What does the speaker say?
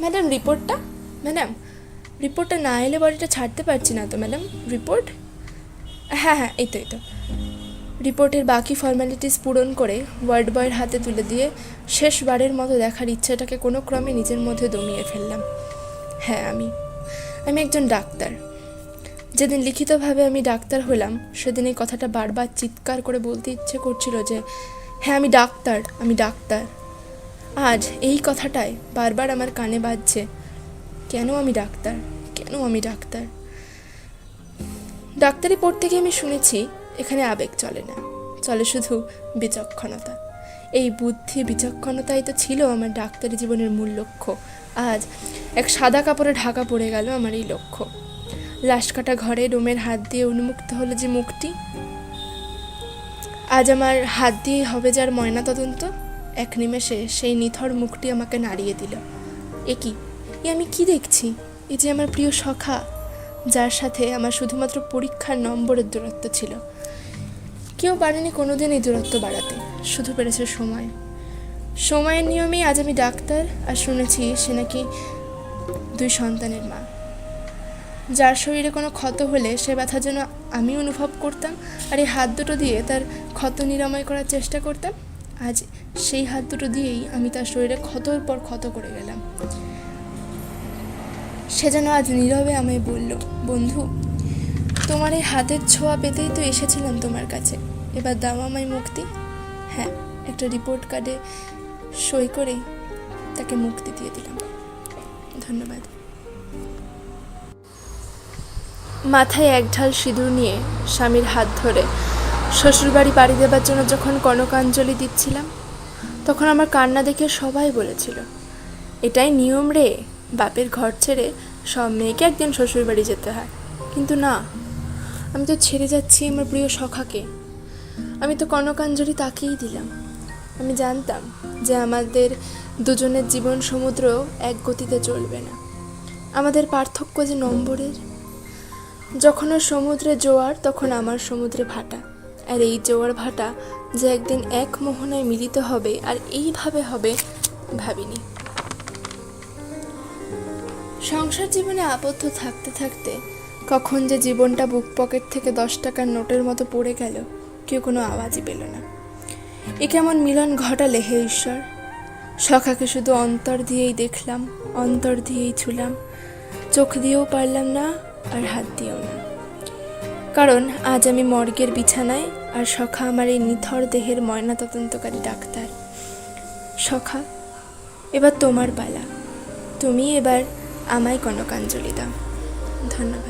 Madam রিপোর্টটা, madam রিপোর্টটা না এলে বডিটা ছাড়তে পারছি না তো ম্যাডাম। রিপোর্ট, হ্যাঁ হ্যাঁ এই তো রিপোর্টের বাকি ফর্ম্যালিটিস পূরণ করে ওয়ার্ড বয়ের হাতে তুলে দিয়ে শেষবারের মতো দেখার ইচ্ছাটাকে কোনো ক্রমে নিজের মধ্যে দমিয়ে ফেললাম। হ্যাঁ আমি একজন ডাক্তার। যেদিন লিখিতভাবে আমি ডাক্তার হলাম সেদিন এই কথাটা বারবার চিৎকার করে বলতে ইচ্ছে করছিল যে হ্যাঁ আমি ডাক্তার। আজ এই কথাটাই বারবার আমার কানে বাজছে, কেন আমি ডাক্তার। ডাক্তারি পড়তে গিয়ে আমি শুনেছি এখানে আবেগ চলে না, চলে শুধু বিচক্ষণতা। এই বুদ্ধি বিচক্ষণতাই তো ছিল আমার ডাক্তারি জীবনের মূল লক্ষ্য। আজ এক সাদা কাপড়ে ঢাকা পড়ে গেল আমার এই লক্ষ্য। লাশ কাটা ঘরে রোমের হাত দিয়ে উন্মুক্ত হলো যে মুখটি, আজ আমার হাত দিয়ে হবে যার ময়না তদন্ত, এক নিমেষে সেই নিথর মুখটি আমাকে নাড়িয়ে দিল। এ আমি কি দেখছি? এ যে আমার প্রিয় সখা, যার সাথে আমার শুধুমাত্র পরীক্ষার নম্বরের দূরত্ব ছিল। কেউ পারেনি কোনোদিন এই দূরত্ব বাড়াতে, শুধু পেরেছে সময়ের নিয়মেই আজ আমি ডাক্তার। আর শুনেছি সে নাকি 2 সন্তানের মা, যার শরীরে কোনো ক্ষত হলে সে ব্যথা যেন আমি অনুভব করতাম আর এই হাত দুটো দিয়ে তার ক্ষত নিরাময় করার চেষ্টা করতাম। আজ সেই হাত দুটো দিয়েই আমি তার শরীরে ক্ষতর পর ক্ষত করে গেলাম। সে যেন আজ নীরবে আমায় বলল, বন্ধু তোমার এই হাতের ছোঁয়া পেতেই তো এসেছিলাম তোমার কাছে, এবার দাও আমায় মুক্তি। হ্যাঁ, একটা রিপোর্ট কার্ডে সই করেই তাকে মুক্তি দিয়ে দিলাম। ধন্যবাদ। মাথায় এক ঢাল সিঁদুর নিয়ে স্বামীর হাত ধরে শ্বশুরবাড়ি পাড়ি দেবার জন্য যখন কনকাঞ্জলি দিচ্ছিলাম, তখন আমার কান্না দেখে সবাই বলেছিল এটাই নিয়ম রে, বাপের ঘর ছেড়ে সব মেয়েকে একদিন শ্বশুরবাড়ি যেতে হয়। কিন্তু না, আমি তো ছেড়ে যাচ্ছি আমার প্রিয় সখাকে। আমি তো কনকাঞ্জলি তাকেই দিলাম। আমি জানতাম যে আমাদের দুজনের জীবন সমুদ্র এক গতিতে চলবে না, আমাদের পার্থক্য যে নম্বরের। যখন ওর সমুদ্রে জোয়ার তখন আমার সমুদ্রে ভাটা, আর এই জোয়ার ভাটা যে একদিন এক মোহনায় মিলিত হবে আর এইভাবে হবে ভাবিনি। সংসার জীবনে আবদ্ধ থাকতে থাকতে কখন যে জীবনটা বুক পকেট থেকে 10 টাকার নোটের মতো পড়ে গেল, কেউ কোনো আওয়াজই পেল না। এ কেমন মিলন ঘটালে হে ঈশ্বর! সখাকে শুধু অন্তর দিয়েই দেখলাম, অন্তর দিয়েই ছুলাম, চোখ দিয়েও পারলাম না আর হাত দিয়েও না। কারণ আজ আমি মর্গের বিছানায় আর সখা আমার এই নিথর দেহের ময়নাতদন্তকারী ডাক্তার। সখা, এবার তোমার পালা, তুমি এবার আমায় কনকাঞ্জলি দাও। ধন্যবাদ।